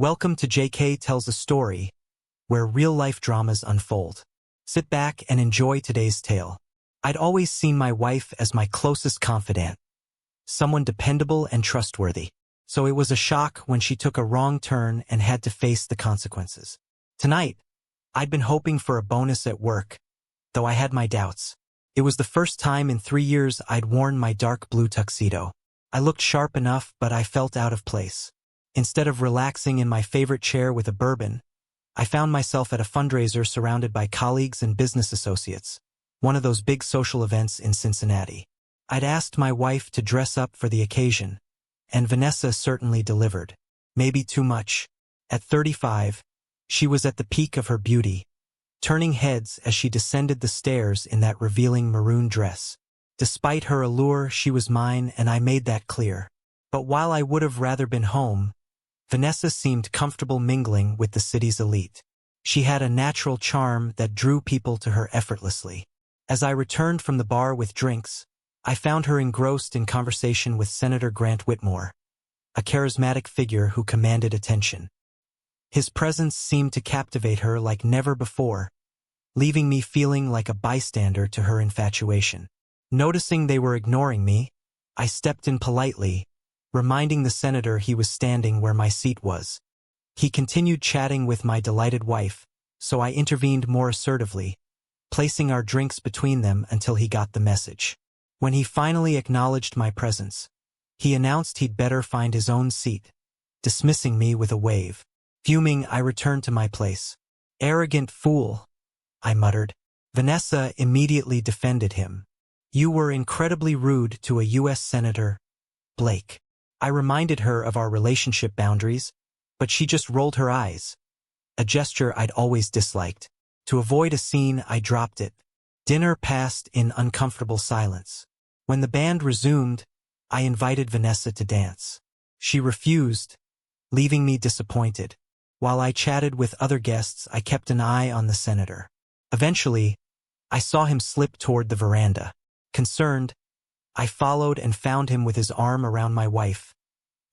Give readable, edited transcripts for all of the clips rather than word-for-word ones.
Welcome to JK Tells a Story, where real-life dramas unfold. Sit back and enjoy today's tale. I'd always seen my wife as my closest confidant, someone dependable and trustworthy. So it was a shock when she took a wrong turn and had to face the consequences. Tonight, I'd been hoping for a bonus at work, though I had my doubts. It was the first time in 3 years I'd worn my dark blue tuxedo. I looked sharp enough, but I felt out of place. Instead of relaxing in my favorite chair with a bourbon, I found myself at a fundraiser surrounded by colleagues and business associates, one of those big social events in Cincinnati. I'd asked my wife to dress up for the occasion, and Vanessa certainly delivered. Maybe too much. At 35, she was at the peak of her beauty, turning heads as she descended the stairs in that revealing maroon dress. Despite her allure, she was mine, and I made that clear. But while I would have rather been home, Vanessa seemed comfortable mingling with the city's elite. She had a natural charm that drew people to her effortlessly. As I returned from the bar with drinks, I found her engrossed in conversation with Senator Grant Whitmore, a charismatic figure who commanded attention. His presence seemed to captivate her like never before, leaving me feeling like a bystander to her infatuation. Noticing they were ignoring me, I stepped in politely, reminding the senator he was standing where my seat was. He continued chatting with my delighted wife, so I intervened more assertively, placing our drinks between them until he got the message. When he finally acknowledged my presence, he announced he'd better find his own seat, dismissing me with a wave. Fuming, I returned to my place. "Arrogant fool," I muttered. Vanessa immediately defended him. "You were incredibly rude to a U.S. Senator, Blake." I reminded her of our relationship boundaries, but she just rolled her eyes, a gesture I'd always disliked. To avoid a scene, I dropped it. Dinner passed in uncomfortable silence. When the band resumed, I invited Vanessa to dance. She refused, leaving me disappointed. While I chatted with other guests, I kept an eye on the senator. Eventually, I saw him slip toward the veranda. Concerned, I followed and found him with his arm around my wife,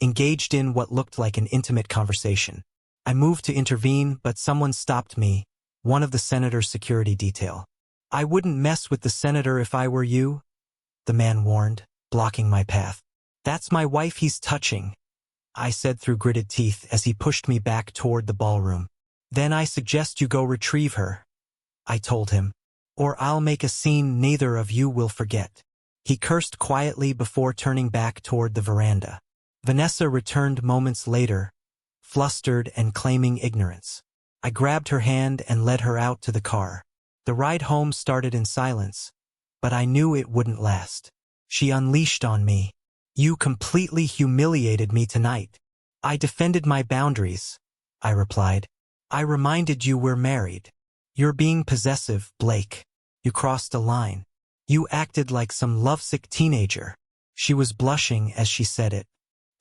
engaged in what looked like an intimate conversation. I moved to intervene, but someone stopped me, one of the senator's security detail. "I wouldn't mess with the senator if I were you," the man warned, blocking my path. "That's my wife he's touching," I said through gritted teeth as he pushed me back toward the ballroom. "Then I suggest you go retrieve her," I told him, "or I'll make a scene neither of you will forget." He cursed quietly before turning back toward the veranda. Vanessa returned moments later, flustered and claiming ignorance. I grabbed her hand and led her out to the car. The ride home started in silence, but I knew it wouldn't last. She unleashed on me. "You completely humiliated me tonight." "I defended my boundaries," I replied. "I reminded you we're married." "You're being possessive, Blake. You crossed a line. You acted like some lovesick teenager." She was blushing as she said it.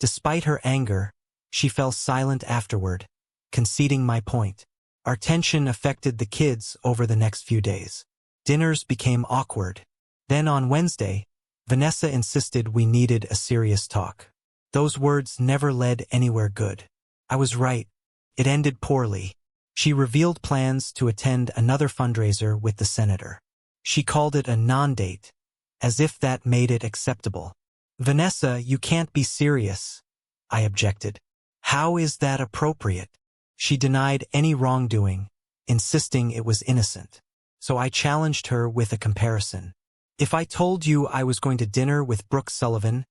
Despite her anger, she fell silent afterward, conceding my point. Our tension affected the kids over the next few days. Dinners became awkward. Then on Wednesday, Vanessa insisted we needed a serious talk. Those words never led anywhere good. I was right. It ended poorly. She revealed plans to attend another fundraiser with the senator. She called it a non-date, as if that made it acceptable. "Vanessa, you can't be serious," I objected. "How is that appropriate?" She denied any wrongdoing, insisting it was innocent. So I challenged her with a comparison. "If I told you I was going to dinner with Brooke Sullivan,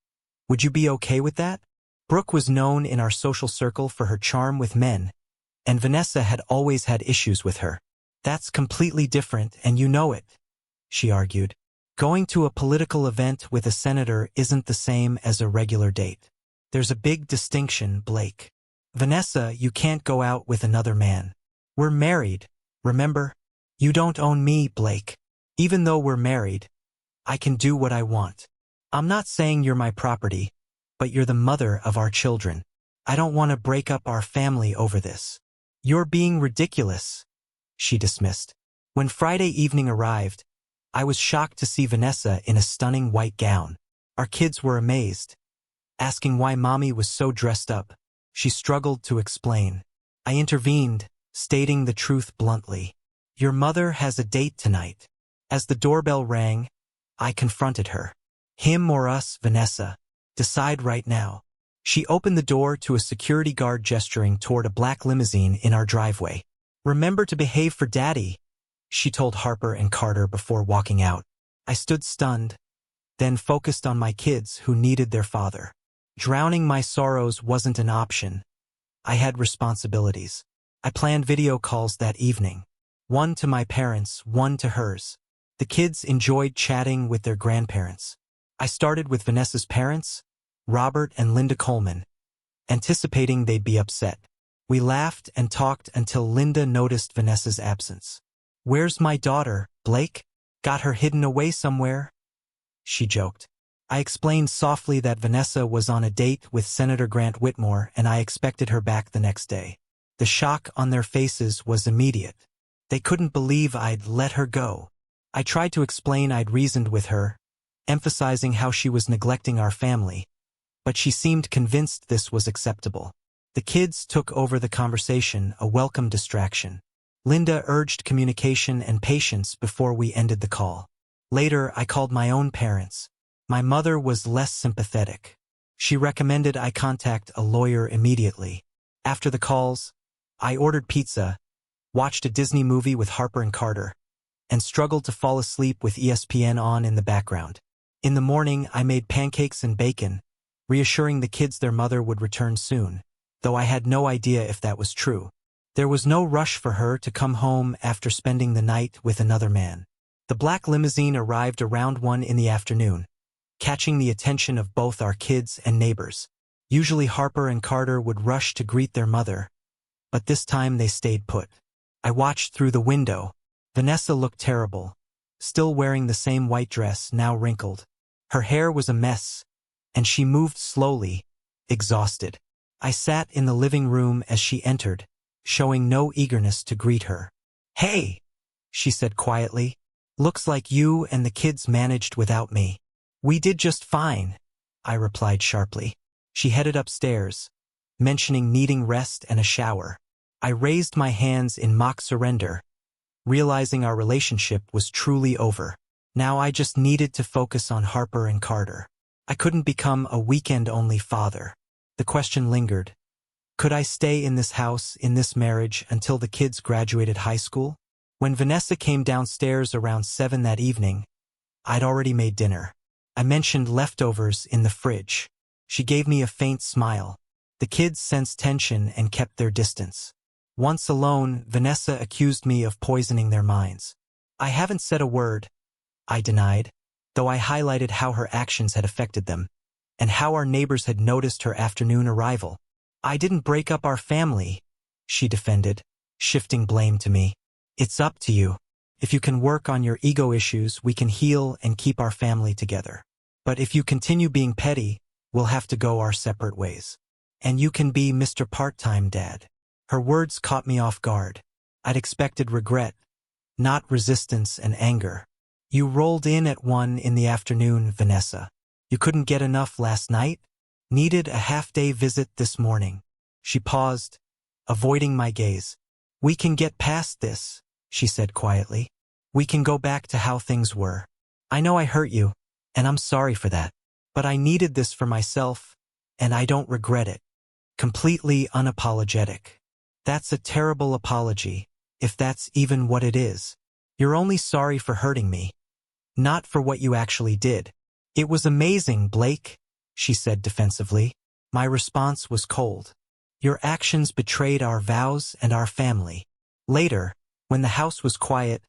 would you be okay with that?" Brooke was known in our social circle for her charm with men, and Vanessa had always had issues with her. "That's completely different, and you know it," she argued. "Going to a political event with a senator isn't the same as a regular date. There's a big distinction, Blake. Vanessa, you can't go out with another man. We're married, remember? You don't own me, Blake. Even though we're married, I can do what I want. I'm not saying you're my property, but you're the mother of our children. I don't want to break up our family over this." "You're being ridiculous," she dismissed. When Friday evening arrived, I was shocked to see Vanessa in a stunning white gown. Our kids were amazed, asking why Mommy was so dressed up. She struggled to explain. I intervened, stating the truth bluntly. Your mother has a date tonight. As the doorbell rang, I confronted her. Him or us, Vanessa? Decide right now. She opened the door to a security guard gesturing toward a black limousine in our driveway. Remember to behave for Daddy, she told Harper and Carter before walking out. I stood stunned, then focused on my kids who needed their father. Drowning my sorrows wasn't an option. I had responsibilities. I planned video calls that evening. One to my parents, one to hers. The kids enjoyed chatting with their grandparents. I started with Vanessa's parents, Robert and Linda Coleman, anticipating they'd be upset. We laughed and talked until Linda noticed Vanessa's absence. Where's my daughter, Blake? Got her hidden away somewhere? She joked. I explained softly that Vanessa was on a date with Senator Grant Whitmore and I expected her back the next day. The shock on their faces was immediate. They couldn't believe I'd let her go. I tried to explain I'd reasoned with her, emphasizing how she was neglecting our family, but she seemed convinced this was acceptable. The kids took over the conversation, a welcome distraction. Linda urged communication and patience before we ended the call. Later, I called my own parents. My mother was less sympathetic. She recommended I contact a lawyer immediately. After the calls, I ordered pizza, watched a Disney movie with Harper and Carter, and struggled to fall asleep with ESPN on in the background. In the morning, I made pancakes and bacon, reassuring the kids their mother would return soon, though I had no idea if that was true. There was no rush for her to come home after spending the night with another man. The black limousine arrived around 1 in the afternoon, catching the attention of both our kids and neighbors. Usually Harper and Carter would rush to greet their mother, but this time they stayed put. I watched through the window. Vanessa looked terrible, still wearing the same white dress, now wrinkled. Her hair was a mess, and she moved slowly, exhausted. I sat in the living room as she entered, showing no eagerness to greet her. Hey, she said quietly. Looks like you and the kids managed without me. We did just fine, I replied sharply. She headed upstairs, mentioning needing rest and a shower. I raised my hands in mock surrender, realizing our relationship was truly over. Now I just needed to focus on Harper and Carter. I couldn't become a weekend-only father. The question lingered. Could I stay in this house, in this marriage, until the kids graduated high school? When Vanessa came downstairs around 7 that evening, I'd already made dinner. I mentioned leftovers in the fridge. She gave me a faint smile. The kids sensed tension and kept their distance. Once alone, Vanessa accused me of poisoning their minds. I haven't said a word, I denied, though I highlighted how her actions had affected them, and how our neighbors had noticed her afternoon arrival. I didn't break up our family, she defended, shifting blame to me. It's up to you. If you can work on your ego issues, we can heal and keep our family together. But if you continue being petty, we'll have to go our separate ways. And you can be Mr. Part-Time Dad. Her words caught me off guard. I'd expected regret, not resistance and anger. You rolled in at 1 in the afternoon, Vanessa. You couldn't get enough last night? Needed a half-day visit this morning. She paused, avoiding my gaze. We can get past this, she said quietly. We can go back to how things were. I know I hurt you, and I'm sorry for that. But I needed this for myself, and I don't regret it. Completely unapologetic. That's a terrible apology, if that's even what it is. You're only sorry for hurting me, not for what you actually did. It was amazing, Blake, she said defensively. My response was cold. Your actions betrayed our vows and our family. Later, when the house was quiet,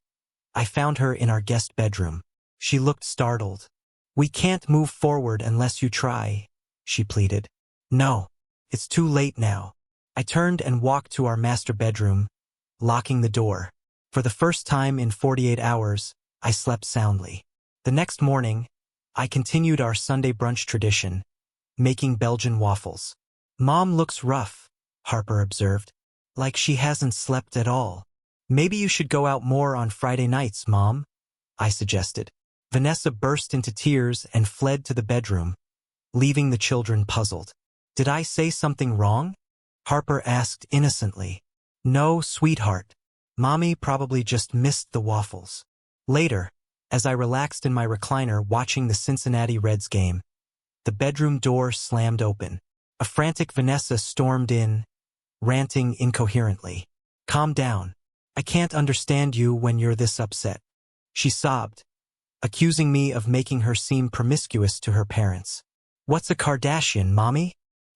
I found her in our guest bedroom. She looked startled. We can't move forward unless you try, she pleaded. No, it's too late now. I turned and walked to our master bedroom, locking the door. For the first time in 48 hours, I slept soundly. The next morning, I continued our Sunday brunch tradition, making Belgian waffles. Mom looks rough, Harper observed, like she hasn't slept at all. Maybe you should go out more on Friday nights, Mom, I suggested. Vanessa burst into tears and fled to the bedroom, leaving the children puzzled. Did I say something wrong? Harper asked innocently. No, sweetheart. Mommy probably just missed the waffles. Later, as I relaxed in my recliner watching the Cincinnati Reds game, the bedroom door slammed open. A frantic Vanessa stormed in, ranting incoherently. Calm down. I can't understand you when you're this upset. She sobbed, accusing me of making her seem promiscuous to her parents. What's a Kardashian, Mommy?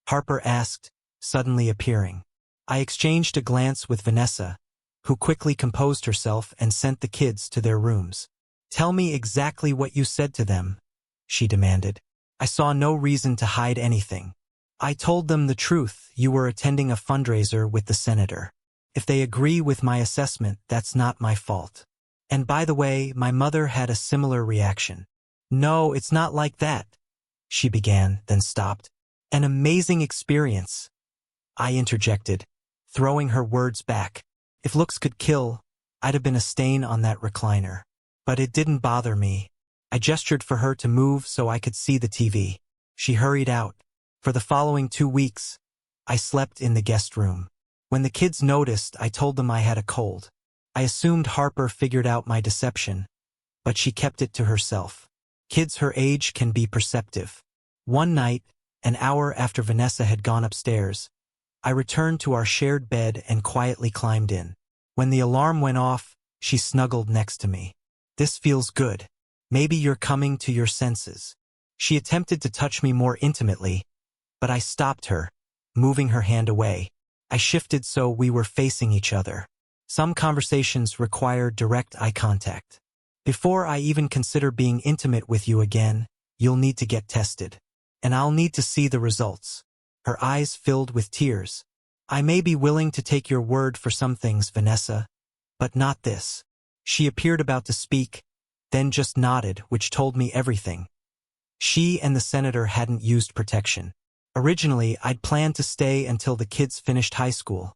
Harper asked, suddenly appearing. I exchanged a glance with Vanessa, who quickly composed herself and sent the kids to their rooms. Tell me exactly what you said to them, she demanded. I saw no reason to hide anything. I told them the truth. You were attending a fundraiser with the senator. If they agree with my assessment, that's not my fault. And by the way, my mother had a similar reaction. No, it's not like that, she began, then stopped. An amazing experience, I interjected, throwing her words back. If looks could kill, I'd have been a stain on that recliner. But it didn't bother me. I gestured for her to move so I could see the TV. She hurried out. For the following 2 weeks, I slept in the guest room. When the kids noticed, I told them I had a cold. I assumed Harper figured out my deception, but she kept it to herself. Kids her age can be perceptive. One night, an hour after Vanessa had gone upstairs, I returned to our shared bed and quietly climbed in. When the alarm went off, she snuggled next to me. This feels good. Maybe you're coming to your senses. She attempted to touch me more intimately, but I stopped her, moving her hand away. I shifted so we were facing each other. Some conversations require direct eye contact. Before I even consider being intimate with you again, you'll need to get tested. And I'll need to see the results. Her eyes filled with tears. I may be willing to take your word for some things, Vanessa, but not this. She appeared about to speak, then just nodded, which told me everything. She and the senator hadn't used protection. Originally, I'd planned to stay until the kids finished high school.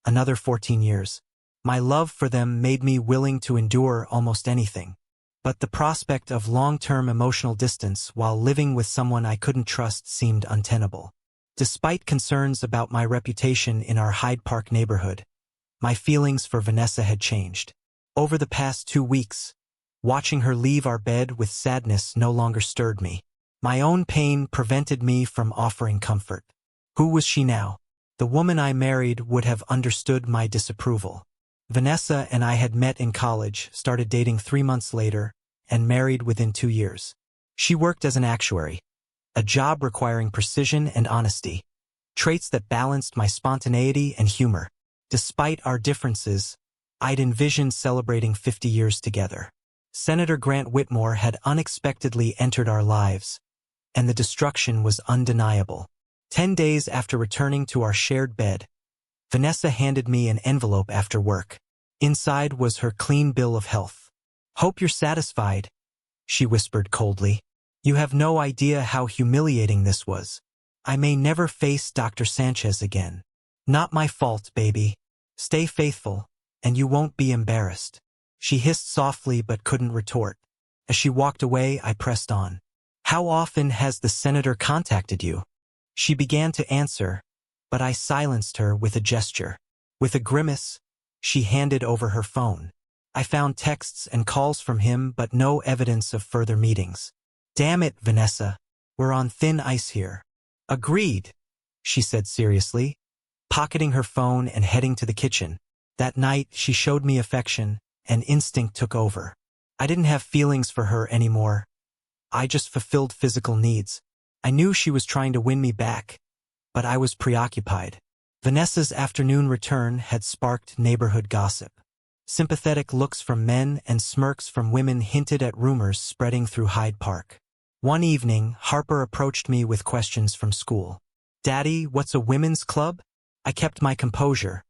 Another 14 years. My love for them made me willing to endure almost anything. But the prospect of long-term emotional distance while living with someone I couldn't trust seemed untenable. Despite concerns about my reputation in our Hyde Park neighborhood, my feelings for Vanessa had changed. Over the past 2 weeks, watching her leave our bed with sadness no longer stirred me. My own pain prevented me from offering comfort. Who was she now? The woman I married would have understood my disapproval. Vanessa and I had met in college, started dating 3 months later, and married within 2 years. She worked as an actuary, a job requiring precision and honesty, traits that balanced my spontaneity and humor. Despite our differences, I'd envisioned celebrating 50 years together. Senator Grant Whitmore had unexpectedly entered our lives, and the destruction was undeniable. 10 days after returning to our shared bed, Vanessa handed me an envelope after work. Inside was her clean bill of health. Hope you're satisfied, she whispered coldly. You have no idea how humiliating this was. I may never face Dr. Sanchez again. Not my fault, baby. Stay faithful, and you won't be embarrassed. She hissed softly but couldn't retort. As she walked away, I pressed on. How often has the senator contacted you? She began to answer, but I silenced her with a gesture. With a grimace, she handed over her phone. I found texts and calls from him, but no evidence of further meetings. Damn it, Vanessa. We're on thin ice here. Agreed, she said seriously, pocketing her phone and heading to the kitchen. That night, she showed me affection, and instinct took over. I didn't have feelings for her anymore. I just fulfilled physical needs. I knew she was trying to win me back, but I was preoccupied. Vanessa's afternoon return had sparked neighborhood gossip. Sympathetic looks from men and smirks from women hinted at rumors spreading through Hyde Park. One evening, Harper approached me with questions from school. Daddy, what's a women's club? I kept my composure,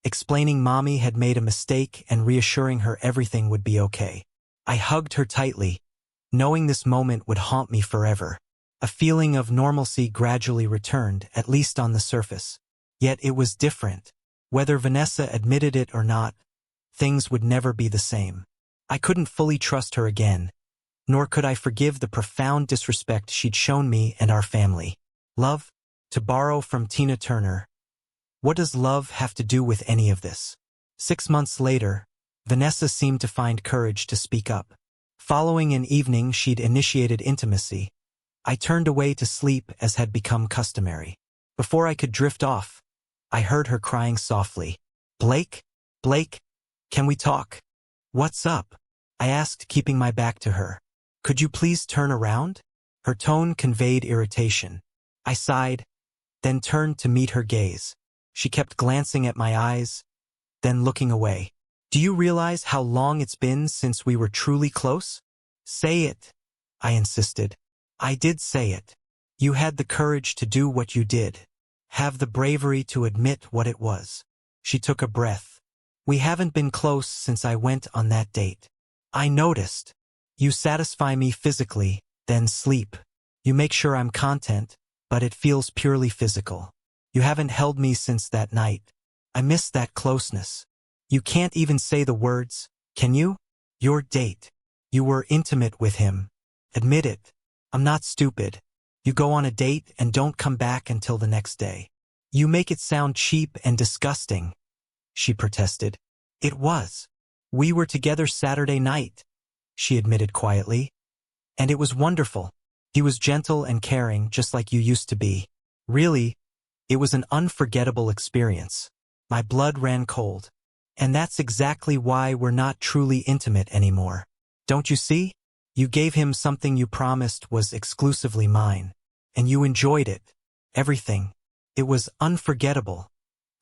explaining Mommy had made a mistake and reassuring her everything would be okay. I hugged her tightly, knowing this moment would haunt me forever. A feeling of normalcy gradually returned, at least on the surface. Yet it was different. Whether Vanessa admitted it or not, things would never be the same. I couldn't fully trust her again, nor could I forgive the profound disrespect she'd shown me and our family. Love, to borrow from Tina Turner, What does love have to do with any of this? 6 months later, Vanessa seemed to find courage to speak up. Following an evening she'd initiated intimacy, I turned away to sleep as had become customary. Before I could drift off, I heard her crying softly. "Blake? Blake? Can we talk?" "What's up?" I asked, keeping my back to her. "Could you please turn around?" Her tone conveyed irritation. I sighed, then turned to meet her gaze. She kept glancing at my eyes, then looking away. "Do you realize how long it's been since we were truly close?" "Say it," I insisted. "I did say it. You had the courage to do what you did. Have the bravery to admit what it was." She took a breath. "We haven't been close since I went on that date. I noticed. You satisfy me physically, then sleep. You make sure I'm content, but it feels purely physical. You haven't held me since that night. I miss that closeness. You can't even say the words, can you? Your date. You were intimate with him. Admit it. I'm not stupid. You go on a date and don't come back until the next day. You make it sound cheap and disgusting," she protested. "It was. We were together Saturday night," she admitted quietly. "And it was wonderful. He was gentle and caring, just like you used to be. Really, it was an unforgettable experience." My blood ran cold. "And that's exactly why we're not truly intimate anymore. Don't you see? You gave him something you promised was exclusively mine. And you enjoyed it. Everything. It was unforgettable,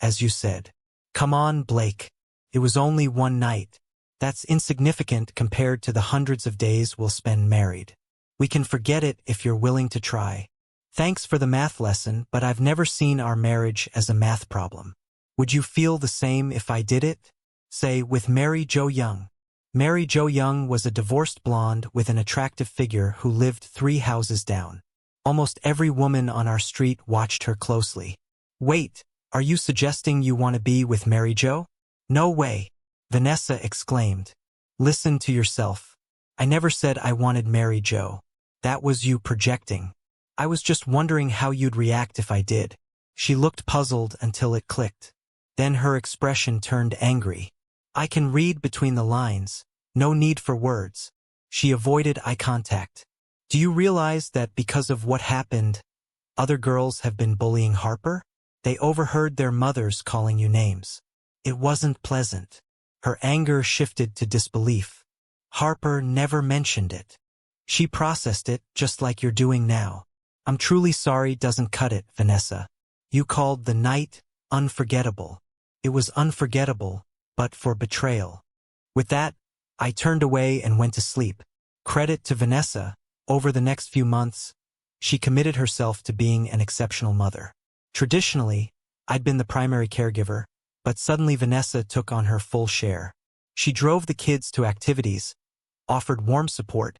as you said. Come on, Blake. It was only one night. That's insignificant compared to the hundreds of days we'll spend married. We can forget it if you're willing to try. Thanks for the math lesson, but I've never seen our marriage as a math problem. Would you feel the same if I did it? Say, with Mary Jo Young." Mary Jo Young was a divorced blonde with an attractive figure who lived 3 houses down. Almost every woman on our street watched her closely. "Wait, are you suggesting you want to be with Mary Jo?" "No way," Vanessa exclaimed. "Listen to yourself. I never said I wanted Mary Jo. That was you projecting. I was just wondering how you'd react if I did." She looked puzzled until it clicked. Then her expression turned angry. "I can read between the lines. No need for words." She avoided eye contact. "Do you realize that because of what happened, other girls have been bullying Harper? They overheard their mothers calling you names. It wasn't pleasant." Her anger shifted to disbelief. "Harper never mentioned it. She processed it just like you're doing now. I'm truly sorry doesn't cut it, Vanessa. You called the night unforgettable. It was unforgettable, but for betrayal." With that, I turned away and went to sleep. Credit to Vanessa, over the next few months, she committed herself to being an exceptional mother. Traditionally, I'd been the primary caregiver, but suddenly Vanessa took on her full share. She drove the kids to activities, offered warm support,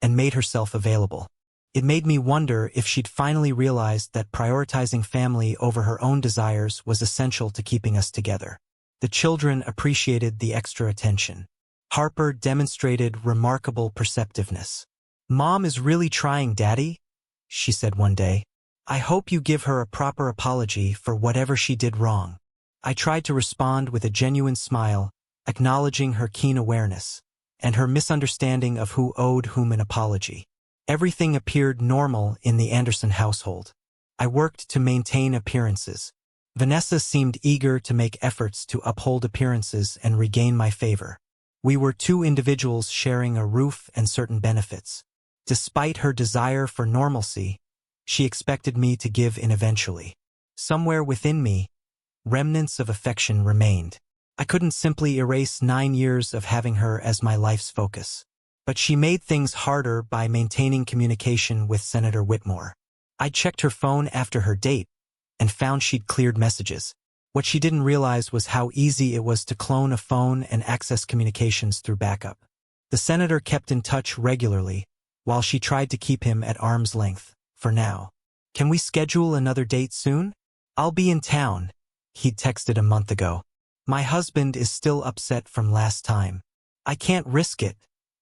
and made herself available. It made me wonder if she'd finally realized that prioritizing family over her own desires was essential to keeping us together. The children appreciated the extra attention. Harper demonstrated remarkable perceptiveness. "Mom is really trying, Daddy," she said one day. "I hope you give her a proper apology for whatever she did wrong." I tried to respond with a genuine smile, acknowledging her keen awareness, and her misunderstanding of who owed whom an apology. Everything appeared normal in the Anderson household. I worked to maintain appearances. Vanessa seemed eager to make efforts to uphold appearances and regain my favor. We were 2 individuals sharing a roof and certain benefits. Despite her desire for normalcy, she expected me to give in eventually. Somewhere within me, remnants of affection remained. I couldn't simply erase 9 years of having her as my life's focus. But she made things harder by maintaining communication with Senator Whitmore. I checked her phone after her date and found she'd cleared messages. What she didn't realize was how easy it was to clone a phone and access communications through backup. The senator kept in touch regularly, while she tried to keep him at arm's length, for now. "Can we schedule another date soon? I'll be in town," he'd texted a month ago. "My husband is still upset from last time. I can't risk it,"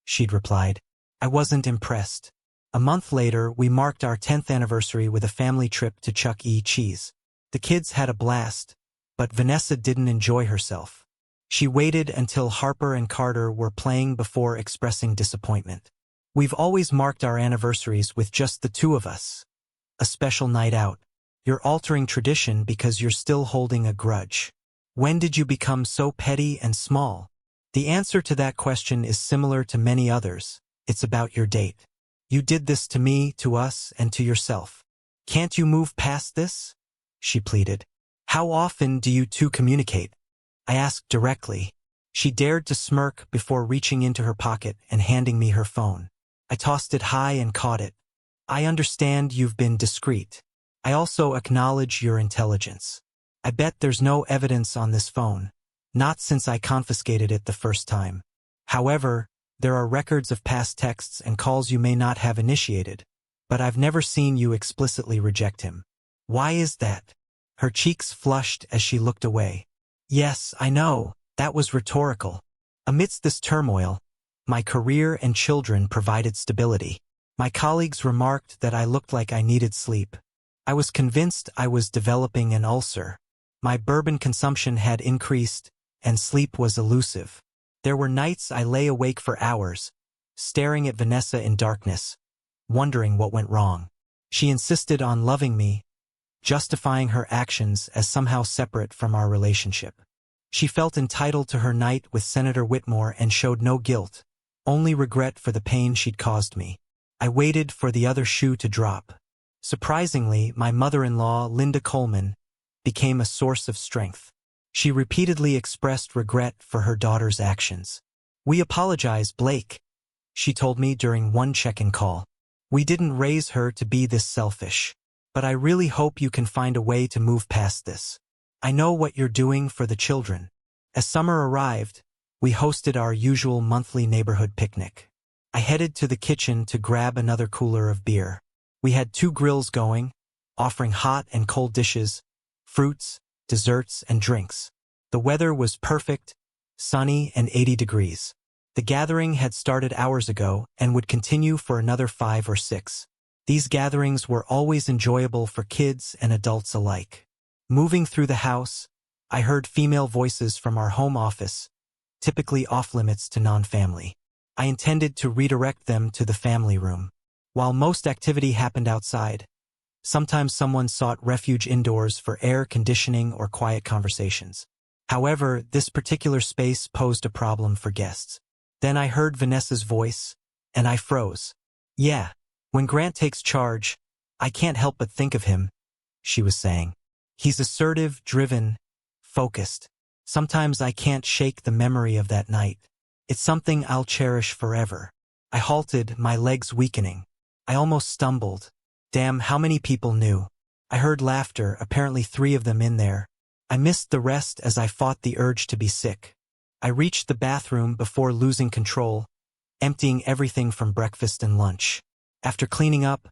she'd replied. I wasn't impressed. A month later, we marked our 10th anniversary with a family trip to Chuck E. Cheese. The kids had a blast, But Vanessa didn't enjoy herself. She waited until Harper and Carter were playing before expressing disappointment. We've always marked our anniversaries with just the two of us. A special night out. You're altering tradition because you're still holding a grudge. When did you become so petty and small? The answer to that question is similar to many others. It's about your date. You did this to me, to us, and to yourself. Can't you move past this? She pleaded. How often do you two communicate? I asked directly. She dared to smirk before reaching into her pocket and handing me her phone. I tossed it high and caught it. I understand you've been discreet. I also acknowledge your intelligence. I bet there's no evidence on this phone. Not since I confiscated it the first time. However, there are records of past texts and calls you may not have initiated, but I've never seen you explicitly reject him. Why is that? Her cheeks flushed as she looked away. Yes, I know, that was rhetorical. Amidst this turmoil, my career and children provided stability. My colleagues remarked that I looked like I needed sleep. I was convinced I was developing an ulcer. My bourbon consumption had increased, and sleep was elusive. There were nights I lay awake for hours, staring at Vanessa in darkness, wondering what went wrong. She insisted on loving me, justifying her actions as somehow separate from our relationship. She felt entitled to her night with Senator Whitmore and showed no guilt, only regret for the pain she'd caused me. I waited for the other shoe to drop. Surprisingly, my mother-in-law, Linda Coleman, became a source of strength. She repeatedly expressed regret for her daughter's actions. We apologize, Blake, she told me during one check-in call. We didn't raise her to be this selfish. But I really hope you can find a way to move past this. I know what you're doing for the children. As summer arrived, we hosted our usual monthly neighborhood picnic. I headed to the kitchen to grab another cooler of beer. We had 2 grills going, offering hot and cold dishes, fruits, desserts, and drinks. The weather was perfect, sunny and 80 degrees. The gathering had started hours ago and would continue for another 5 or 6. These gatherings were always enjoyable for kids and adults alike. Moving through the house, I heard female voices from our home office, typically off-limits to non-family. I intended to redirect them to the family room. While most activity happened outside, sometimes someone sought refuge indoors for air conditioning or quiet conversations. However, this particular space posed a problem for guests. Then I heard Vanessa's voice, and I froze. Yeah. When Grant takes charge, I can't help but think of him, she was saying. He's assertive, driven, focused. Sometimes I can't shake the memory of that night. It's something I'll cherish forever. I halted, my legs weakening. I almost stumbled. Damn, how many people knew? I heard laughter, apparently 3 of them in there. I missed the rest as I fought the urge to be sick. I reached the bathroom before losing control, emptying everything from breakfast and lunch. After cleaning up,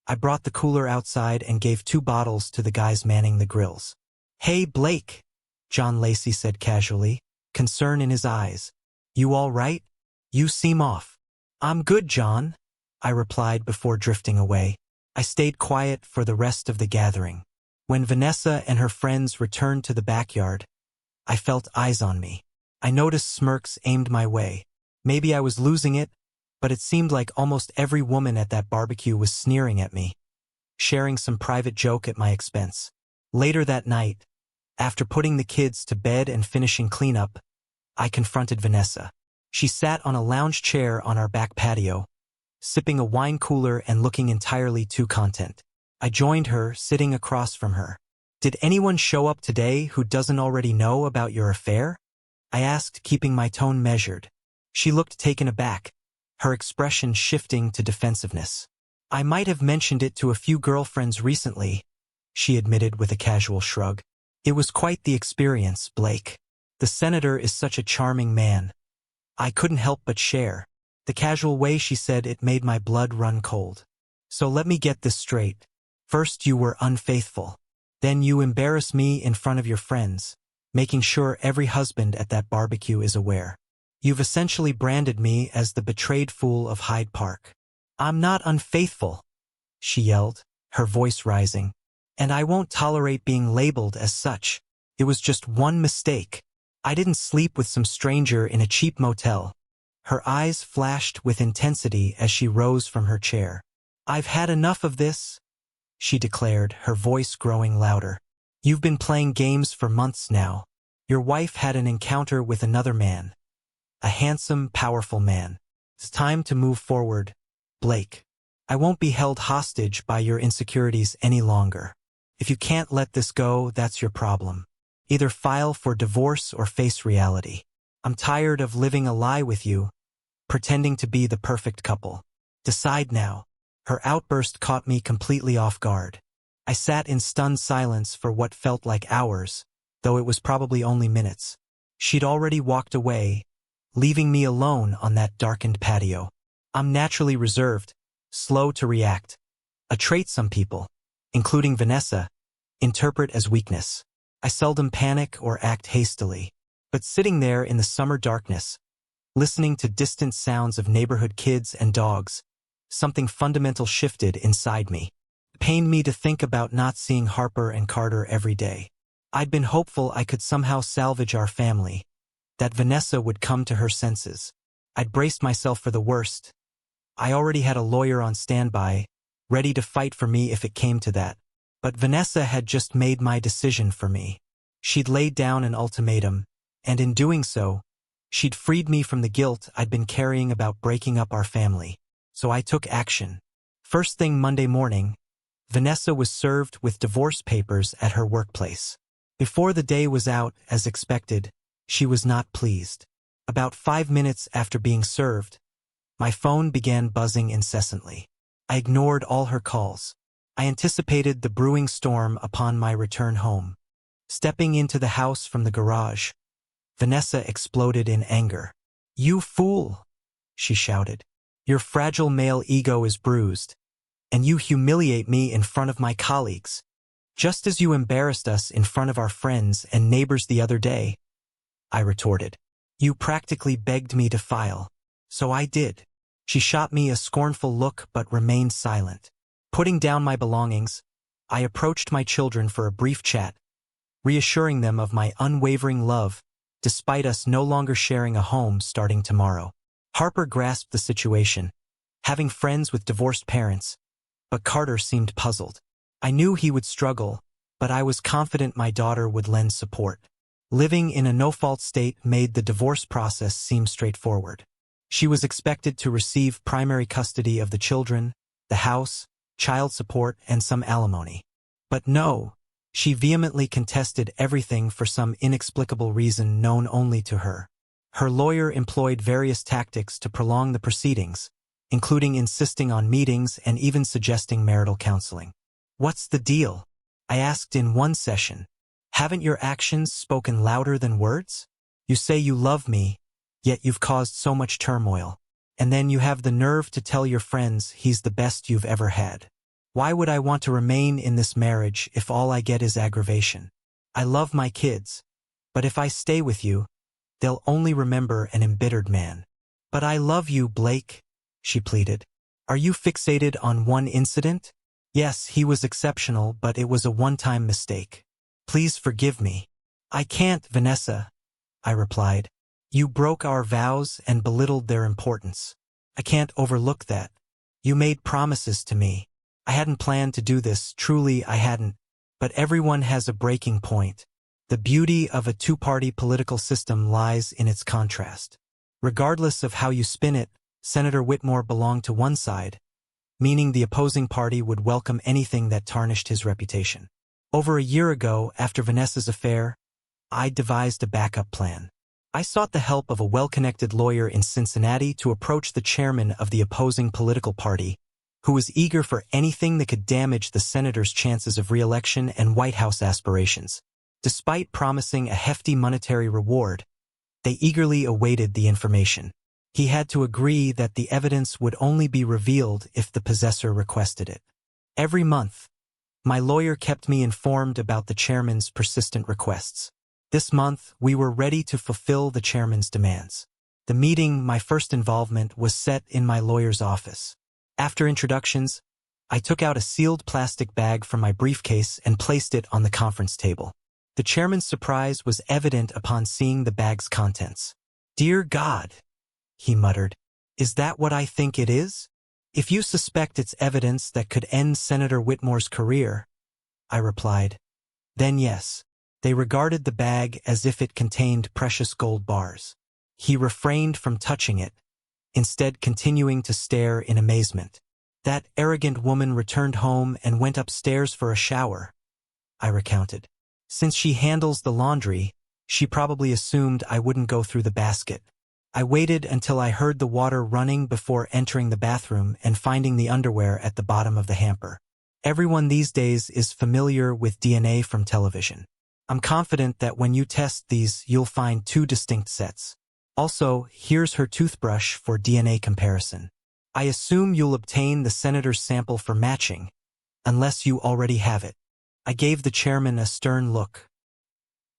I brought the cooler outside and gave 2 bottles to the guys manning the grills. Hey, Blake, John Lacey said casually, concern in his eyes. You all right? You seem off. I'm good, John, I replied before drifting away. I stayed quiet for the rest of the gathering. When Vanessa and her friends returned to the backyard, I felt eyes on me. I noticed smirks aimed my way. Maybe I was losing it, but it seemed like almost every woman at that barbecue was sneering at me, sharing some private joke at my expense. Later that night, after putting the kids to bed and finishing cleanup, I confronted Vanessa. She sat on a lounge chair on our back patio, sipping a wine cooler and looking entirely too content. I joined her, sitting across from her. Did anyone show up today who doesn't already know about your affair? I asked, keeping my tone measured. She looked taken aback, her expression shifting to defensiveness. I might have mentioned it to a few girlfriends recently, she admitted with a casual shrug. It was quite the experience, Blake. The senator is such a charming man. I couldn't help but share. The casual way she said it made my blood run cold. So let me get this straight. First you were unfaithful. Then you embarrass me in front of your friends, making sure every husband at that barbecue is aware. You've essentially branded me as the betrayed fool of Hyde Park. I'm not unfaithful, she yelled, her voice rising. And I won't tolerate being labeled as such. It was just one mistake. I didn't sleep with some stranger in a cheap motel. Her eyes flashed with intensity as she rose from her chair. "I've had enough of this," she declared, her voice growing louder. "You've been playing games for months now. Your wife had an encounter with another man. A handsome, powerful man. It's time to move forward, Blake. I won't be held hostage by your insecurities any longer. If you can't let this go, that's your problem. Either file for divorce or face reality. I'm tired of living a lie with you, pretending to be the perfect couple. Decide now." Her outburst caught me completely off guard. I sat in stunned silence for what felt like hours, though it was probably only minutes. She'd already walked away, leaving me alone on that darkened patio. I'm naturally reserved, slow to react, a trait some people, including Vanessa, interpret as weakness. I seldom panic or act hastily, but sitting there in the summer darkness, listening to distant sounds of neighborhood kids and dogs, something fundamental shifted inside me. It pained me to think about not seeing Harper and Carter every day. I'd been hopeful I could somehow salvage our family, that Vanessa would come to her senses. I'd braced myself for the worst. I already had a lawyer on standby, ready to fight for me if it came to that. But Vanessa had just made my decision for me. She'd laid down an ultimatum, and in doing so, she'd freed me from the guilt I'd been carrying about breaking up our family. So I took action. First thing Monday morning, Vanessa was served with divorce papers at her workplace. Before the day was out, as expected, she was not pleased. About 5 minutes after being served, my phone began buzzing incessantly. I ignored all her calls. I anticipated the brewing storm upon my return home. Stepping into the house from the garage, Vanessa exploded in anger. "You fool!" she shouted. "Your fragile male ego is bruised, and you humiliate me in front of my colleagues, just as you embarrassed us in front of our friends and neighbors the other day," I retorted. "You practically begged me to file, so I did." She shot me a scornful look but remained silent. Putting down my belongings, I approached my children for a brief chat, reassuring them of my unwavering love, despite us no longer sharing a home starting tomorrow. Harper grasped the situation, having friends with divorced parents, but Carter seemed puzzled. I knew he would struggle, but I was confident my daughter would lend support. Living in a no-fault state made the divorce process seem straightforward. She was expected to receive primary custody of the children, the house, child support, and some alimony. But no, she vehemently contested everything for some inexplicable reason known only to her. Her lawyer employed various tactics to prolong the proceedings, including insisting on meetings and even suggesting marital counseling. "What's the deal?" I asked in one session. "Haven't your actions spoken louder than words? You say you love me, yet you've caused so much turmoil. And then you have the nerve to tell your friends he's the best you've ever had. Why would I want to remain in this marriage if all I get is aggravation? I love my kids, but if I stay with you, they'll only remember an embittered man." "But I love you, Blake," she pleaded. "Are you fixated on one incident?" "Yes, he was exceptional, but it was a one-time mistake. Please forgive me." "I can't, Vanessa," I replied. "You broke our vows and belittled their importance. I can't overlook that. You made promises to me. I hadn't planned to do this, truly I hadn't, but everyone has a breaking point. The beauty of a two-party political system lies in its contrast. Regardless of how you spin it, Senator Whitmore belonged to one side, meaning the opposing party would welcome anything that tarnished his reputation. Over a year ago, after Vanessa's affair, I devised a backup plan. I sought the help of a well-connected lawyer in Cincinnati to approach the chairman of the opposing political party, who was eager for anything that could damage the senator's chances of re-election and White House aspirations. Despite promising a hefty monetary reward, they eagerly awaited the information. He had to agree that the evidence would only be revealed if the possessor requested it. Every month, my lawyer kept me informed about the chairman's persistent requests. This month, we were ready to fulfill the chairman's demands. The meeting, my first involvement, was set in my lawyer's office. After introductions, I took out a sealed plastic bag from my briefcase and placed it on the conference table. The chairman's surprise was evident upon seeing the bag's contents. "Dear God," he muttered, "is that what I think it is? If you suspect it's evidence that could end Senator Whitmore's career," I replied, "then yes." They regarded the bag as if it contained precious gold bars. He refrained from touching it, instead continuing to stare in amazement. "That arrogant woman returned home and went upstairs for a shower," I recounted. "Since she handles the laundry, she probably assumed I wouldn't go through the basket. I waited until I heard the water running before entering the bathroom and finding the underwear at the bottom of the hamper. Everyone these days is familiar with DNA from television. I'm confident that when you test these, you'll find two distinct sets. Also, here's her toothbrush for DNA comparison. I assume you'll obtain the senator's sample for matching, unless you already have it." I gave the chairman a stern look.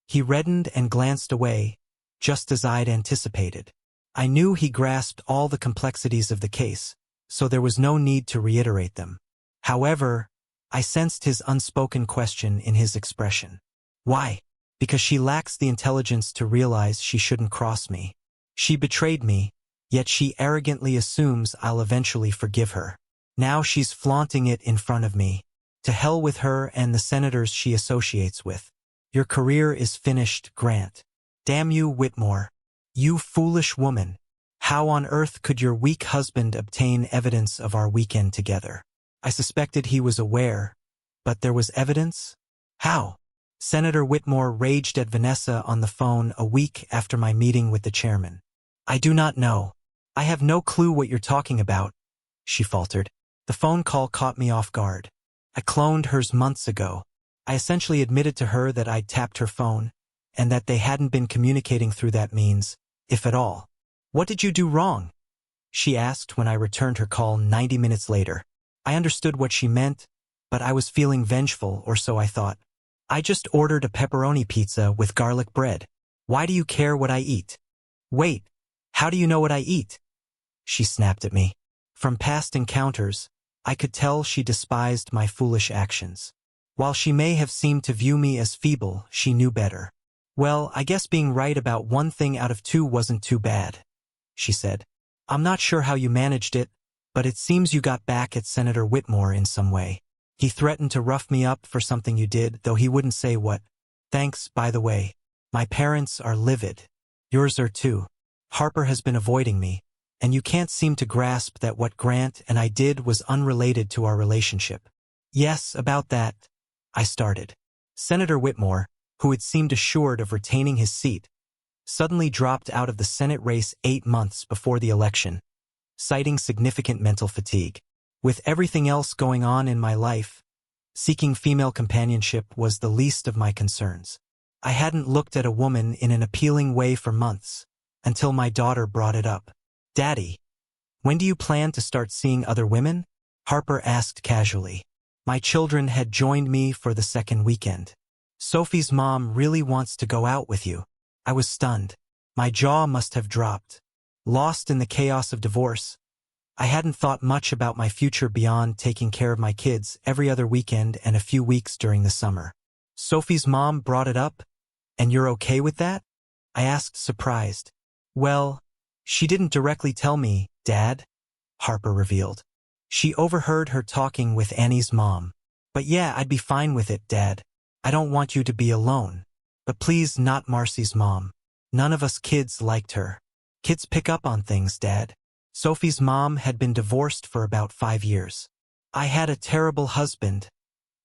He reddened and glanced away, just as I'd anticipated. I knew he grasped all the complexities of the case, so there was no need to reiterate them. However, I sensed his unspoken question in his expression. "Why?" "Because she lacks the intelligence to realize she shouldn't cross me. She betrayed me, yet she arrogantly assumes I'll eventually forgive her. Now she's flaunting it in front of me. To hell with her and the senators she associates with. Your career is finished, Grant. Damn you, Whitmore. You foolish woman. How on earth could your weak husband obtain evidence of our weekend together?" I suspected he was aware, but there was evidence? How? Senator Whitmore raged at Vanessa on the phone a week after my meeting with the chairman. "I do not know. I have no clue what you're talking about," she faltered. "The phone call caught me off guard. I cloned hers months ago. I essentially admitted to her that I'd tapped her phone, and that they hadn't been communicating through that means, if at all." "What did you do wrong?" she asked when I returned her call 90 minutes later. I understood what she meant, but I was feeling vengeful, or so I thought. "I just ordered a pepperoni pizza with garlic bread. Why do you care what I eat?" "Wait, how do you know what I eat?" she snapped at me. From past encounters, I could tell she despised my foolish actions. While she may have seemed to view me as feeble, she knew better. "Well, I guess being right about one thing out of two wasn't too bad," she said. "I'm not sure how you managed it, but it seems you got back at Senator Whitmore in some way. He threatened to rough me up for something you did, though he wouldn't say what. Thanks, by the way. My parents are livid. Yours are too. Harper has been avoiding me, and you can't seem to grasp that what Grant and I did was unrelated to our relationship." "Yes, about that," I started. Senator Whitmore, who had seemed assured of retaining his seat, suddenly dropped out of the Senate race 8 months before the election, citing significant mental fatigue. With everything else going on in my life, seeking female companionship was the least of my concerns. I hadn't looked at a woman in an appealing way for months, until my daughter brought it up. "Daddy, when do you plan to start seeing other women?" Harper asked casually. My children had joined me for the second weekend. "Sophie's mom really wants to go out with you." I was stunned. My jaw must have dropped. Lost in the chaos of divorce, I hadn't thought much about my future beyond taking care of my kids every other weekend and a few weeks during the summer. "Sophie's mom brought it up, and you're okay with that?" I asked, surprised. "Well, she didn't directly tell me, Dad," Harper revealed. "She overheard her talking with Annie's mom. But yeah, I'd be fine with it, Dad. I don't want you to be alone. But please not Marcy's mom. None of us kids liked her. Kids pick up on things, Dad. Sophie's mom had been divorced for about 5 years. I had a terrible husband,"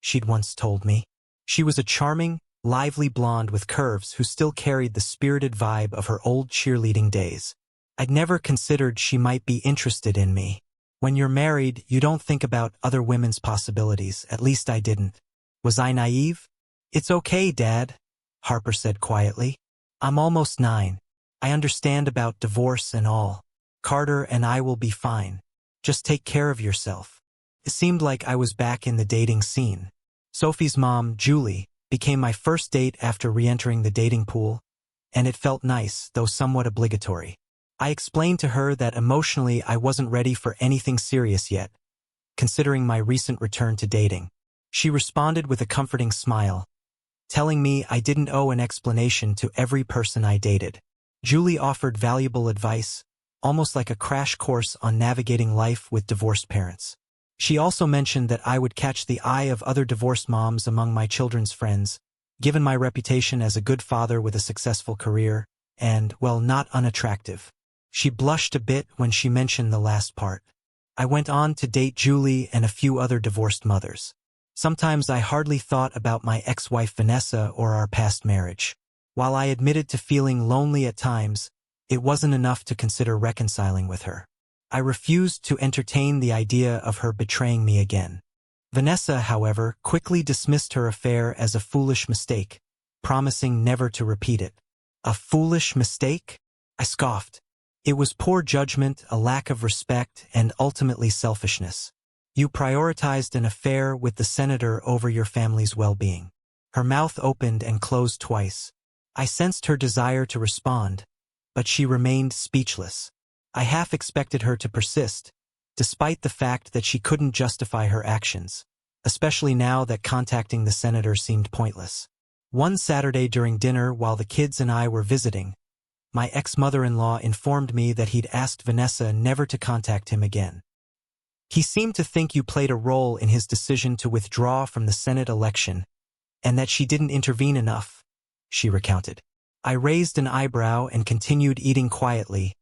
she'd once told me. She was a charming, lively blonde with curves who still carried the spirited vibe of her old cheerleading days. I'd never considered she might be interested in me. When you're married, you don't think about other women's possibilities. At least I didn't. Was I naive? "It's okay, Dad," Harper said quietly. "I'm almost 9. I understand about divorce and all. Carter and I will be fine. Just take care of yourself." It seemed like I was back in the dating scene. Sophie's mom, Julie, became my first date after re-entering the dating pool, and it felt nice, though somewhat obligatory. I explained to her that emotionally I wasn't ready for anything serious yet, considering my recent return to dating. She responded with a comforting smile, telling me I didn't owe an explanation to every person I dated. Julie offered valuable advice, almost like a crash course on navigating life with divorced parents. She also mentioned that I would catch the eye of other divorced moms among my children's friends, given my reputation as a good father with a successful career, and, well, not unattractive. She blushed a bit when she mentioned the last part. I went on to date Julie and a few other divorced mothers. Sometimes I hardly thought about my ex-wife Vanessa or our past marriage. While I admitted to feeling lonely at times, it wasn't enough to consider reconciling with her. I refused to entertain the idea of her betraying me again. Vanessa, however, quickly dismissed her affair as a foolish mistake, promising never to repeat it. A foolish mistake? I scoffed. It was poor judgment, a lack of respect, and ultimately selfishness. You prioritized an affair with the senator over your family's well-being. Her mouth opened and closed twice. I sensed her desire to respond, but she remained speechless. I half expected her to persist, despite the fact that she couldn't justify her actions, especially now that contacting the senator seemed pointless. One Saturday during dinner while the kids and I were visiting, my ex-mother-in-law informed me that he'd asked Vanessa never to contact him again. He seemed to think you played a role in his decision to withdraw from the Senate election, and that she didn't intervene enough, she recounted. I raised an eyebrow and continued eating quietly,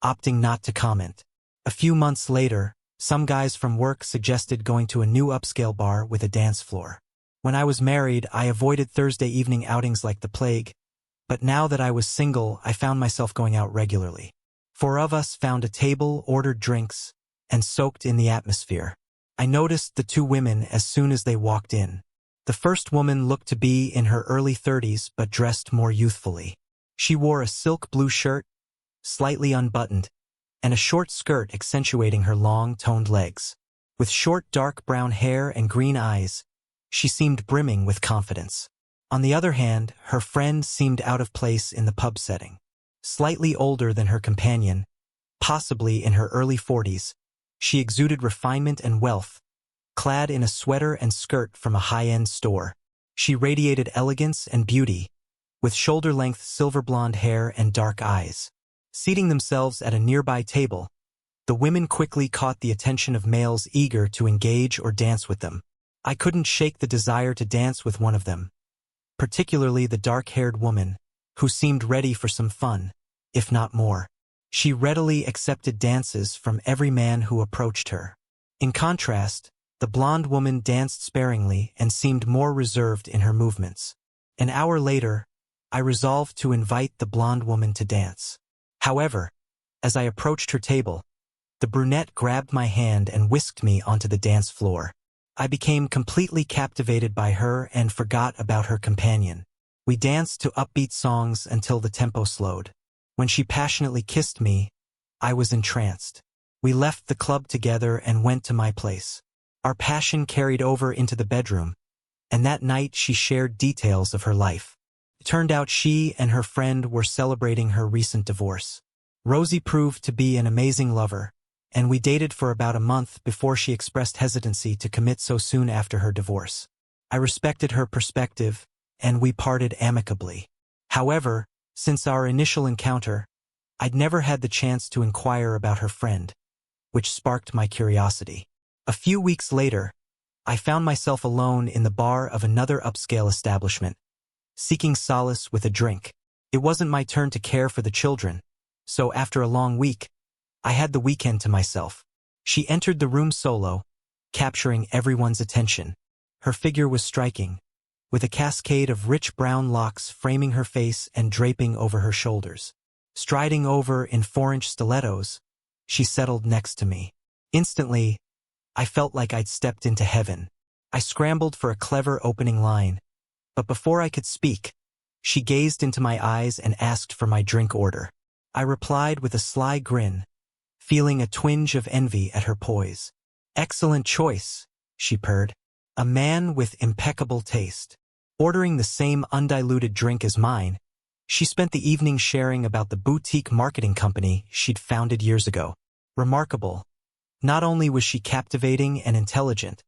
opting not to comment. A few months later, some guys from work suggested going to a new upscale bar with a dance floor. When I was married, I avoided Thursday evening outings like the plague, but now that I was single, I found myself going out regularly. 4 of us found a table, ordered drinks, and soaked in the atmosphere. I noticed the 2 women as soon as they walked in. The first woman looked to be in her early 30s but dressed more youthfully. She wore a silk blue shirt, slightly unbuttoned, and a short skirt accentuating her long, toned legs. With short, dark brown hair and green eyes, she seemed brimming with confidence. On the other hand, her friend seemed out of place in the pub setting. Slightly older than her companion, possibly in her early 40s, she exuded refinement and wealth, clad in a sweater and skirt from a high-end store. She radiated elegance and beauty, with shoulder-length silver blonde hair and dark eyes. Seating themselves at a nearby table, the women quickly caught the attention of males eager to engage or dance with them. I couldn't shake the desire to dance with one of them, particularly the dark-haired woman, who seemed ready for some fun, if not more. She readily accepted dances from every man who approached her. In contrast, the blonde woman danced sparingly and seemed more reserved in her movements. An hour later, I resolved to invite the blonde woman to dance. However, as I approached her table, the brunette grabbed my hand and whisked me onto the dance floor. I became completely captivated by her and forgot about her companion. We danced to upbeat songs until the tempo slowed. When she passionately kissed me, I was entranced. We left the club together and went to my place. Our passion carried over into the bedroom, and that night she shared details of her life. It turned out she and her friend were celebrating her recent divorce. Rosie proved to be an amazing lover, and we dated for about a month before she expressed hesitancy to commit so soon after her divorce. I respected her perspective, and we parted amicably. However, since our initial encounter, I'd never had the chance to inquire about her friend, which sparked my curiosity. A few weeks later, I found myself alone in the bar of another upscale establishment, seeking solace with a drink. It wasn't my turn to care for the children, so after a long week, I had the weekend to myself. She entered the room solo, capturing everyone's attention. Her figure was striking, with a cascade of rich brown locks framing her face and draping over her shoulders. Striding over in 4-inch stilettos, she settled next to me. Instantly, I felt like I'd stepped into heaven. I scrambled for a clever opening line, but before I could speak, she gazed into my eyes and asked for my drink order. I replied with a sly grin, feeling a twinge of envy at her poise. "Excellent choice," she purred. "A man with impeccable taste." Ordering the same undiluted drink as mine, she spent the evening sharing about the boutique marketing company she'd founded years ago. Remarkable. Not only was she captivating and intelligent,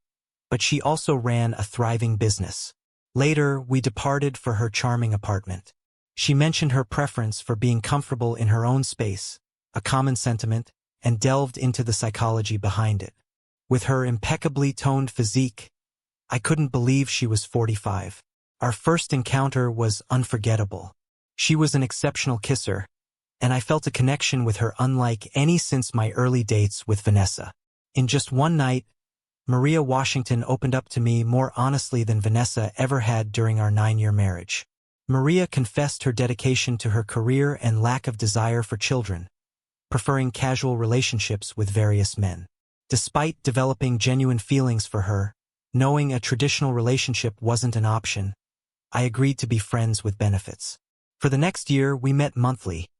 but she also ran a thriving business. Later, we departed for her charming apartment. She mentioned her preference for being comfortable in her own space, a common sentiment, and delved into the psychology behind it. With her impeccably toned physique, I couldn't believe she was 45. Our first encounter was unforgettable. She was an exceptional kisser, and I felt a connection with her unlike any since my early dates with Vanessa. In just one night, Maria Washington opened up to me more honestly than Vanessa ever had during our 9-year marriage. Maria confessed her dedication to her career and lack of desire for children, preferring casual relationships with various men. Despite developing genuine feelings for her, knowing a traditional relationship wasn't an option, I agreed to be friends with benefits. For the next year, we met monthly,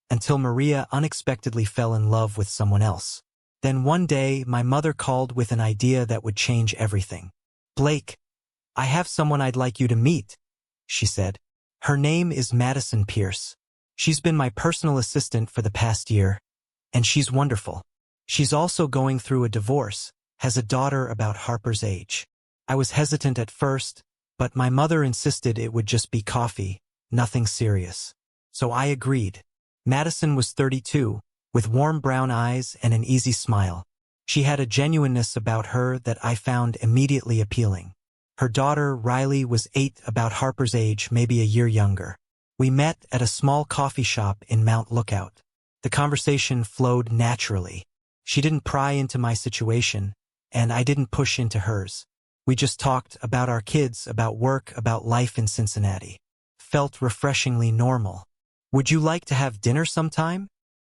until Maria unexpectedly fell in love with someone else. Then one day, my mother called with an idea that would change everything. "Blake, I have someone I'd like you to meet," she said. "Her name is Madison Pierce. She's been my personal assistant for the past year, and she's wonderful. She's also going through a divorce, has a daughter about Harper's age." I was hesitant at first, but my mother insisted it would just be coffee, nothing serious. So I agreed. Madison was 32, with warm brown eyes and an easy smile. She had a genuineness about her that I found immediately appealing. Her daughter, Riley, was 8, about Harper's age, maybe a year younger. We met at a small coffee shop in Mount Lookout. The conversation flowed naturally. She didn't pry into my situation, and I didn't push into hers. We just talked about our kids, about work, about life in Cincinnati. Felt refreshingly normal. "Would you like to have dinner sometime?"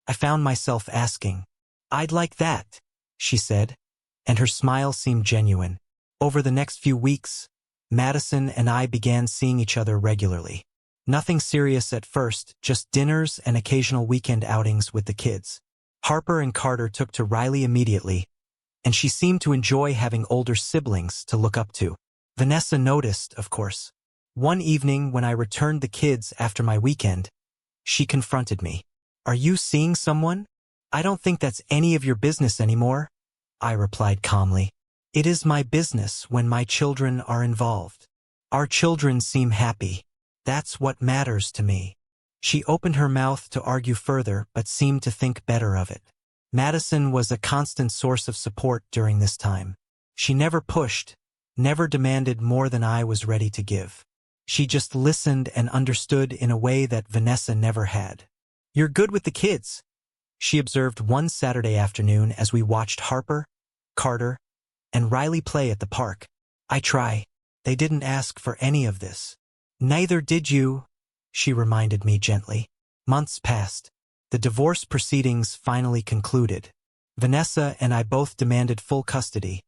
I found myself asking. "I'd like that," she said, and her smile seemed genuine. Over the next few weeks, Madison and I began seeing each other regularly. Nothing serious at first, just dinners and occasional weekend outings with the kids. Harper and Carter took to Riley immediately, and she seemed to enjoy having older siblings to look up to. Vanessa noticed, of course. One evening when I returned the kids after my weekend, she confronted me. "Are you seeing someone?" "I don't think that's any of your business anymore," I replied calmly. "It is my business when my children are involved. Our children seem happy. That's what matters to me." She opened her mouth to argue further, but seemed to think better of it. Madison was a constant source of support during this time. She never pushed, never demanded more than I was ready to give. She just listened and understood in a way that Vanessa never had. "You're good with the kids," she observed one Saturday afternoon as we watched Harper, Carter, and Riley play at the park. "I try. They didn't ask for any of this." "Neither did you," she reminded me gently. Months passed. The divorce proceedings finally concluded. Vanessa and I both demanded full custody,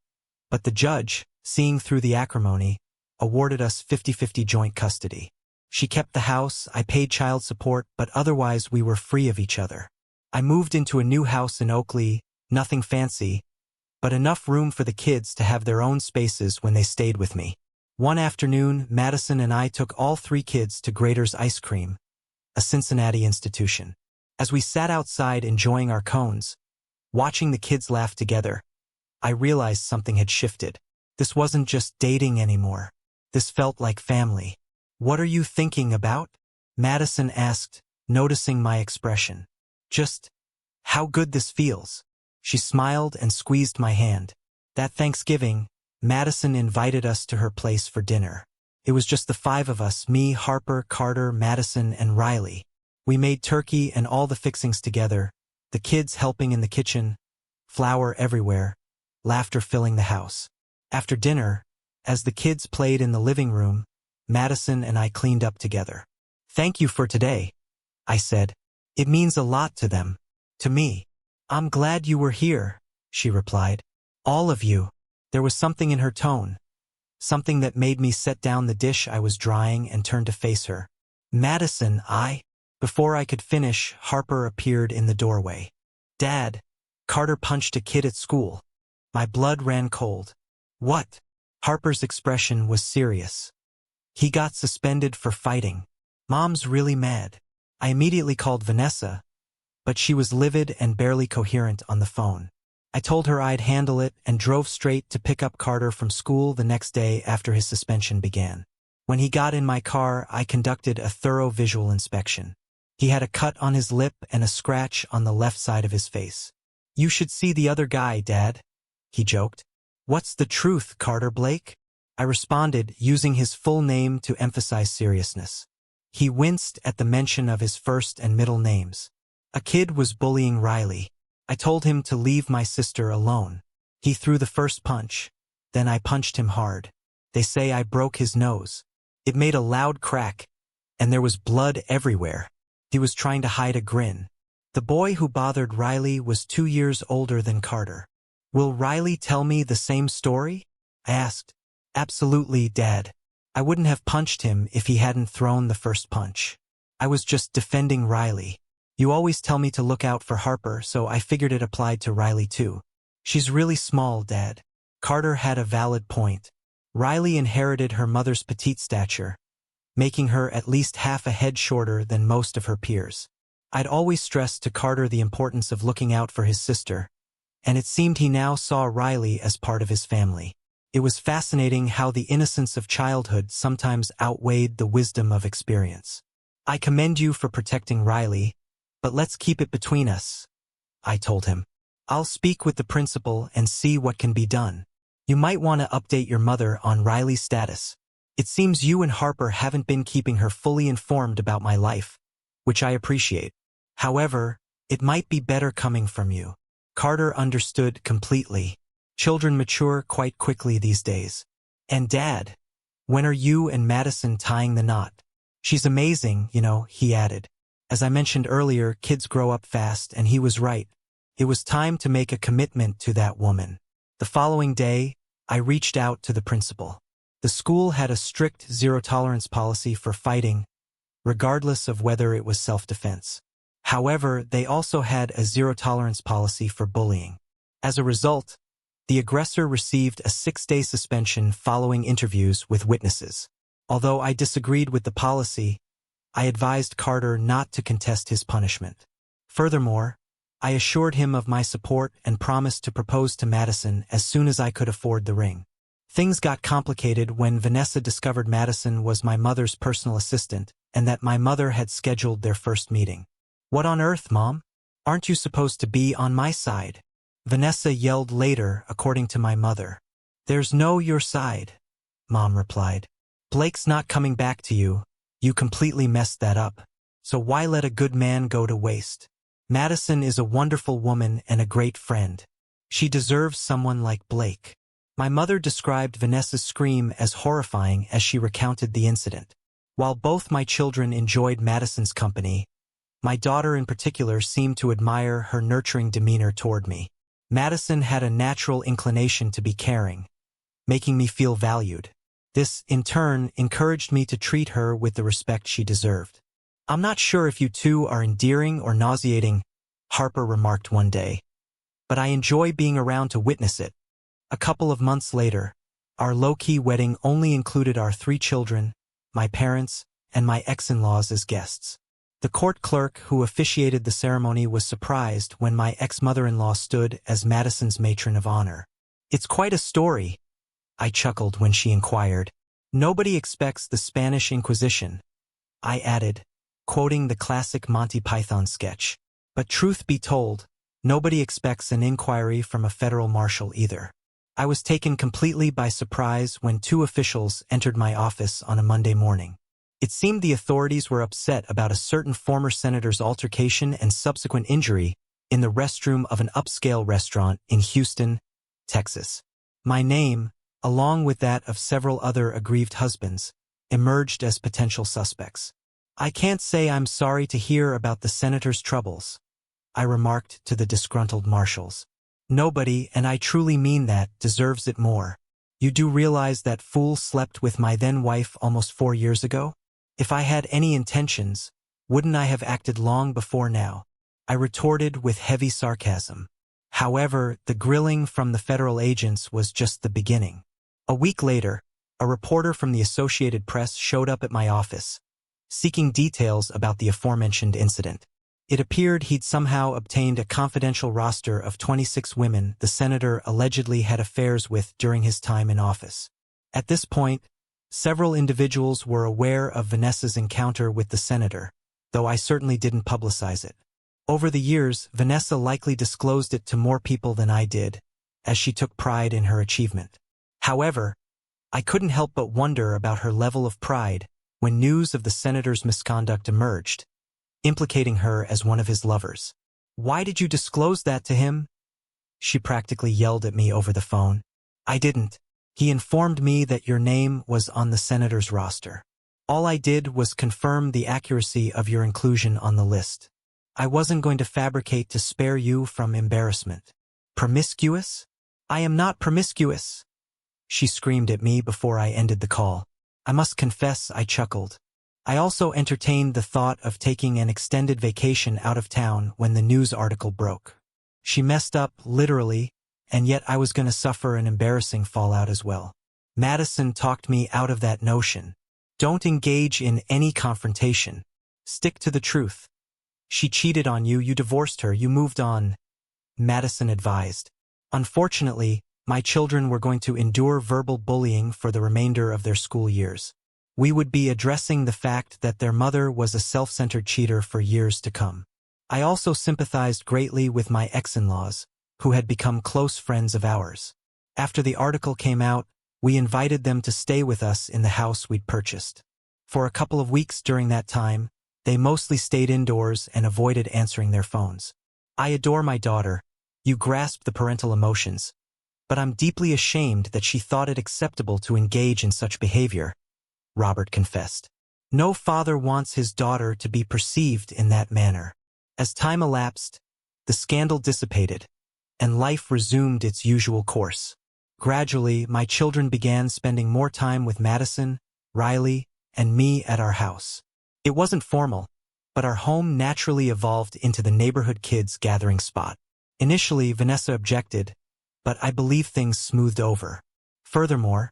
but the judge, seeing through the acrimony, awarded us 50-50 joint custody. She kept the house, I paid child support, but otherwise we were free of each other. I moved into a new house in Oakley, nothing fancy, but enough room for the kids to have their own spaces when they stayed with me. One afternoon, Madison and I took all 3 kids to Grater's Ice Cream, a Cincinnati institution. As we sat outside enjoying our cones, watching the kids laugh together, I realized something had shifted. This wasn't just dating anymore. This felt like family. "What are you thinking about?" Madison asked, noticing my expression. "Just how good this feels." She smiled and squeezed my hand. That Thanksgiving, Madison invited us to her place for dinner. It was just the 5 of us, me, Harper, Carter, Madison, and Riley. We made turkey and all the fixings together, the kids helping in the kitchen, flour everywhere, laughter filling the house. After dinner, as the kids played in the living room, Madison and I cleaned up together. "Thank you for today," I said. "It means a lot to them. To me." "I'm glad you were here," she replied. "All of you." There was something in her tone, something that made me set down the dish I was drying and turn to face her. "Madison, Before I could finish, Harper appeared in the doorway. "Dad, Carter punched a kid at school." My blood ran cold. "What?" Harper's expression was serious. "He got suspended for fighting. Mom's really mad." I immediately called Vanessa, but she was livid and barely coherent on the phone. I told her I'd handle it and drove straight to pick up Carter from school the next day after his suspension began. When he got in my car, I conducted a thorough visual inspection. He had a cut on his lip and a scratch on the left side of his face. "You should see the other guy, Dad," he joked. "What's the truth, Carter Blake?" I responded, using his full name to emphasize seriousness. He winced at the mention of his first and middle names. "A kid was bullying Riley. I told him to leave my sister alone. He threw the first punch. Then I punched him hard. They say I broke his nose. It made a loud crack, and there was blood everywhere." He was trying to hide a grin. The boy who bothered Riley was 2 years older than Carter. "Will Riley tell me the same story?" I asked. "Absolutely, Dad. I wouldn't have punched him if he hadn't thrown the first punch. I was just defending Riley. You always tell me to look out for Harper, so I figured it applied to Riley too. She's really small, Dad." Carter had a valid point. Riley inherited her mother's petite stature, making her at least half a head shorter than most of her peers. I'd always stressed to Carter the importance of looking out for his sister, and it seemed he now saw Riley as part of his family. It was fascinating how the innocence of childhood sometimes outweighed the wisdom of experience. "I commend you for protecting Riley, but let's keep it between us," I told him. "I'll speak with the principal and see what can be done. You might want to update your mother on Riley's status. It seems you and Harper haven't been keeping her fully informed about my life, which I appreciate. However, it might be better coming from you." Carter understood completely. Children mature quite quickly these days. "And Dad, when are you and Madison tying the knot?" "She's amazing, he added. As I mentioned earlier, kids grow up fast, and he was right. It was time to make a commitment to that woman. The following day, I reached out to the principal. The school had a strict zero-tolerance policy for fighting, regardless of whether it was self-defense. However, they also had a zero-tolerance policy for bullying. As a result, the aggressor received a 6-day suspension following interviews with witnesses. Although I disagreed with the policy, I advised Carter not to contest his punishment. Furthermore, I assured him of my support and promised to propose to Madison as soon as I could afford the ring. Things got complicated when Vanessa discovered Madison was my mother's personal assistant and that my mother had scheduled their first meeting. "What on earth, Mom? Aren't you supposed to be on my side?" Vanessa yelled later, according to my mother. "There's no your side," Mom replied. "Blake's not coming back to you. You completely messed that up. So why let a good man go to waste? Madison is a wonderful woman and a great friend. She deserves someone like Blake." My mother described Vanessa's scream as horrifying as she recounted the incident. While both my children enjoyed Madison's company, my daughter in particular seemed to admire her nurturing demeanor toward me. Madison had a natural inclination to be caring, making me feel valued. This, in turn, encouraged me to treat her with the respect she deserved. "I'm not sure if you two are endearing or nauseating," Harper remarked one day, "but I enjoy being around to witness it." A couple of months later, our low-key wedding only included our 3 children, my parents, and my ex-in-laws as guests. The court clerk who officiated the ceremony was surprised when my ex-mother-in-law stood as Madison's matron of honor. "It's quite a story," I chuckled when she inquired. "Nobody expects the Spanish Inquisition," I added, quoting the classic Monty Python sketch. But truth be told, nobody expects an inquiry from a federal marshal either. I was taken completely by surprise when 2 officials entered my office on a Monday morning. It seemed the authorities were upset about a certain former senator's altercation and subsequent injury in the restroom of an upscale restaurant in Houston, Texas. My name, along with that of several other aggrieved husbands, emerged as potential suspects. "I can't say I'm sorry to hear about the senator's troubles," I remarked to the disgruntled marshals. "Nobody, and I truly mean that, deserves it more. You do realize that fool slept with my then-wife almost 4 years ago? If I had any intentions, wouldn't I have acted long before now?" I retorted with heavy sarcasm. However, the grilling from the federal agents was just the beginning. A week later, a reporter from the Associated Press showed up at my office, seeking details about the aforementioned incident. It appeared he'd somehow obtained a confidential roster of 26 women the senator allegedly had affairs with during his time in office. At this point, Several individuals were aware of Vanessa's encounter with the senator, though I certainly didn't publicize it. Over the years, Vanessa likely disclosed it to more people than I did, as she took pride in her achievement. However, I couldn't help but wonder about her level of pride when news of the senator's misconduct emerged, implicating her as one of his lovers. "Why did you disclose that to him?" She practically yelled at me over the phone. "I didn't. He informed me that your name was on the senator's roster. All I did was confirm the accuracy of your inclusion on the list. I wasn't going to fabricate to spare you from embarrassment." "Promiscuous? I am not promiscuous," she screamed at me before I ended the call. I must confess I chuckled. I also entertained the thought of taking an extended vacation out of town when the news article broke. She messed up, literally, and yet I was going to suffer an embarrassing fallout as well. Madison talked me out of that notion. "Don't engage in any confrontation. Stick to the truth. She cheated on you, you divorced her, you moved on," Madison advised. Unfortunately, my children were going to endure verbal bullying for the remainder of their school years. We would be addressing the fact that their mother was a self-centered cheater for years to come. I also sympathized greatly with my ex-in-laws, who had become close friends of ours. After the article came out, we invited them to stay with us in the house we'd purchased. For a couple of weeks during that time, they mostly stayed indoors and avoided answering their phones. "I adore my daughter. You grasp the parental emotions. But I'm deeply ashamed that she thought it acceptable to engage in such behavior," Robert confessed. "No father wants his daughter to be perceived in that manner." As time elapsed, the scandal dissipated, and life resumed its usual course. Gradually, my children began spending more time with Madison, Riley, and me at our house. It wasn't formal, but our home naturally evolved into the neighborhood kids' gathering spot. Initially, Vanessa objected, but I believe things smoothed over. Furthermore,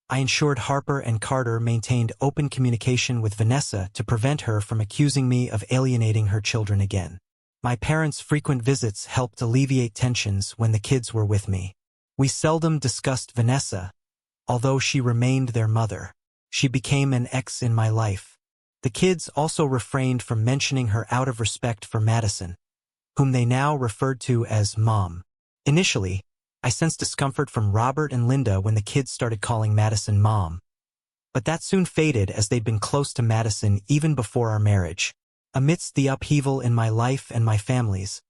I ensured Harper and Carter maintained open communication with Vanessa to prevent her from accusing me of alienating her children again. My parents' frequent visits helped alleviate tensions when the kids were with me. We seldom discussed Vanessa, although she remained their mother. She became an ex in my life. The kids also refrained from mentioning her out of respect for Madison, whom they now referred to as Mom. Initially, I sensed discomfort from Robert and Linda when the kids started calling Madison Mom. But that soon faded as they'd been close to Madison even before our marriage. Amidst the upheaval in my life and my family's,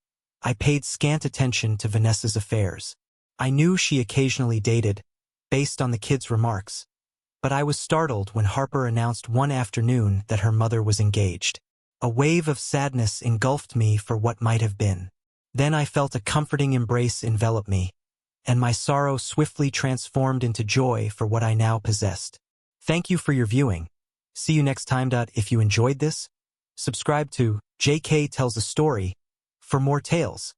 I paid scant attention to Vanessa's affairs. I knew she occasionally dated, based on the kids' remarks, but I was startled when Harper announced one afternoon that her mother was engaged. A wave of sadness engulfed me for what might have been. Then I felt a comforting embrace envelop me, and my sorrow swiftly transformed into joy for what I now possessed. Thank you for your viewing. See you next time. If you enjoyed this, subscribe to JK Tells a Story for more tales.